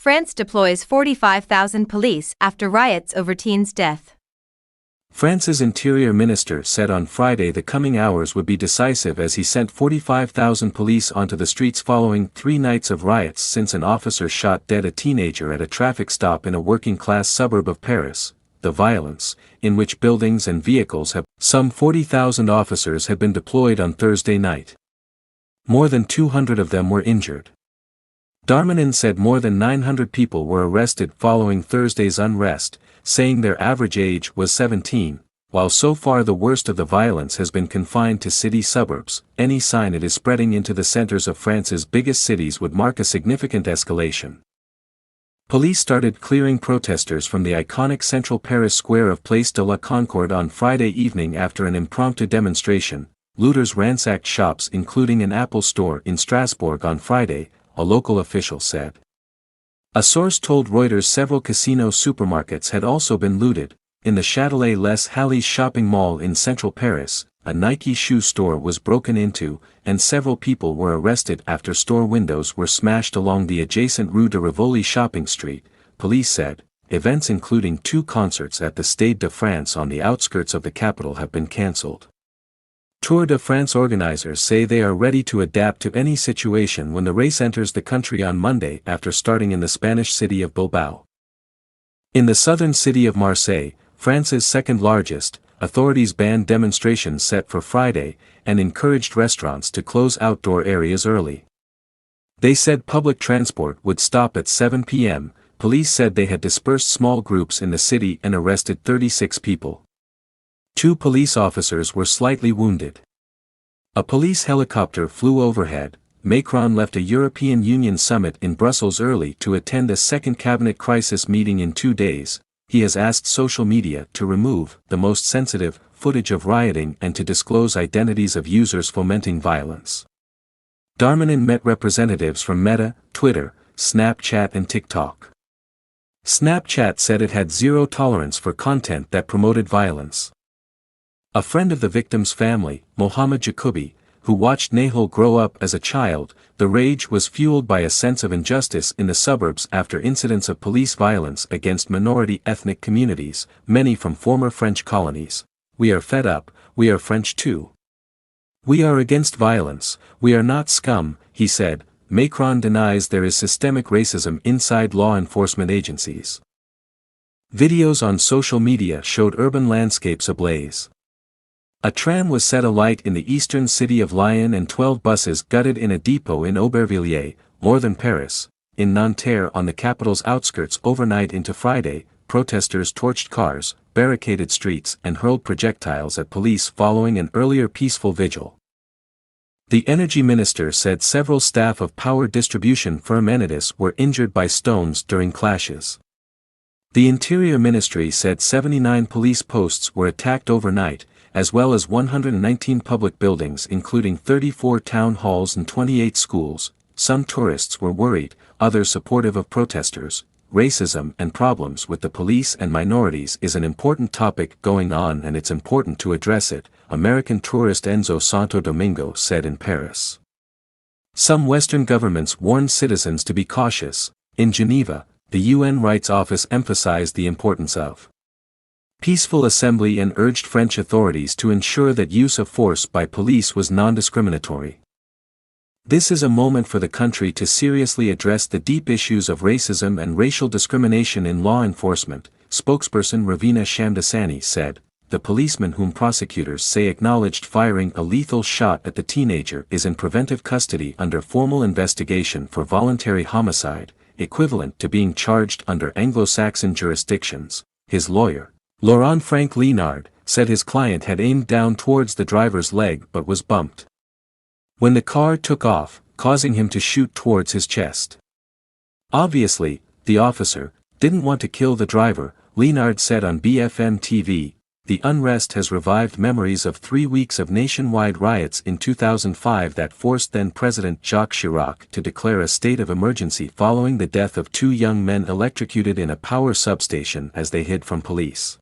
France deploys 45,000 police after riots over teen's death. France's interior minister said on Friday the coming hours would be decisive as he sent 45,000 police onto the streets following 3 nights of riots since an officer shot dead a teenager at a traffic stop in a working-class suburb of Paris. The violence, in which buildings and vehicles have some 40,000 officers had been deployed on Thursday night. More than 200 of them were injured. Darmanin said more than 900 people were arrested following Thursday's unrest, saying their average age was 17, while so far the worst of the violence has been confined to city suburbs. Any sign it is spreading into the centers of France's biggest cities would mark a significant escalation. Police started clearing protesters from the iconic central Paris square of Place de la Concorde on Friday evening after an impromptu demonstration. Looters ransacked shops including an Apple store in Strasbourg on Friday, a local official said. A source told Reuters several casino supermarkets had also been looted. In the Châtelet Les Halles shopping mall in central Paris, a Nike shoe store was broken into, and several people were arrested after store windows were smashed along the adjacent Rue de Rivoli shopping street, police said. Events including 2 concerts at the Stade de France on the outskirts of the capital have been cancelled. Tour de France organizers say they are ready to adapt to any situation when the race enters the country on Monday after starting in the Spanish city of Bilbao. In the southern city of Marseille, France's second largest, authorities banned demonstrations set for Friday and encouraged restaurants to close outdoor areas early. They said public transport would stop at 7 p.m. Police said they had dispersed small groups in the city and arrested 36 people. 2 police officers were slightly wounded. A police helicopter flew overhead. Macron left a European Union summit in Brussels early to attend a second cabinet crisis meeting in 2 days. He has asked social media to remove the most sensitive footage of rioting and to disclose identities of users fomenting violence. Darmanin met representatives from Meta, Twitter, Snapchat and TikTok. Snapchat said it had zero tolerance for content that promoted violence. A friend of the victim's family, Mohamed Jacobi, who watched Nahel grow up as a child, the rage was fueled by a sense of injustice in the suburbs after incidents of police violence against minority ethnic communities, many from former French colonies. We are fed up, we are French too. We are against violence, we are not scum, he said. Macron denies there is systemic racism inside law enforcement agencies. Videos on social media showed urban landscapes ablaze. A tram was set alight in the eastern city of Lyon and 12 buses gutted in a depot in Aubervilliers, northern Paris. In Nanterre on the capital's outskirts overnight into Friday, protesters torched cars, barricaded streets and hurled projectiles at police following an earlier peaceful vigil. The energy minister said several staff of power distribution firm Enedis were injured by stones during clashes. The Interior Ministry said 79 police posts were attacked overnight, as well as 119 public buildings including 34 town halls and 28 schools. Some tourists were worried, others supportive of protesters. Racism and problems with the police and minorities is an important topic going on and it's important to address it, American tourist Enzo Santo Domingo said in Paris. Some Western governments warned citizens to be cautious. In Geneva, the UN Rights Office emphasized the importance of peaceful assembly and urged French authorities to ensure that use of force by police was non-discriminatory. This is a moment for the country to seriously address the deep issues of racism and racial discrimination in law enforcement, spokesperson Ravina Shamdasani said. The policeman whom prosecutors say acknowledged firing a lethal shot at the teenager is in preventive custody under formal investigation for voluntary homicide, equivalent to being charged under Anglo-Saxon jurisdictions. His lawyer, Laurent Frank Lénard, said his client had aimed down towards the driver's leg but was bumped when the car took off, causing him to shoot towards his chest. Obviously, the officer didn't want to kill the driver, Lénard said on BFM TV. The unrest has revived memories of 3 weeks of nationwide riots in 2005 that forced then-President Jacques Chirac to declare a state of emergency following the death of 2 young men electrocuted in a power substation as they hid from police.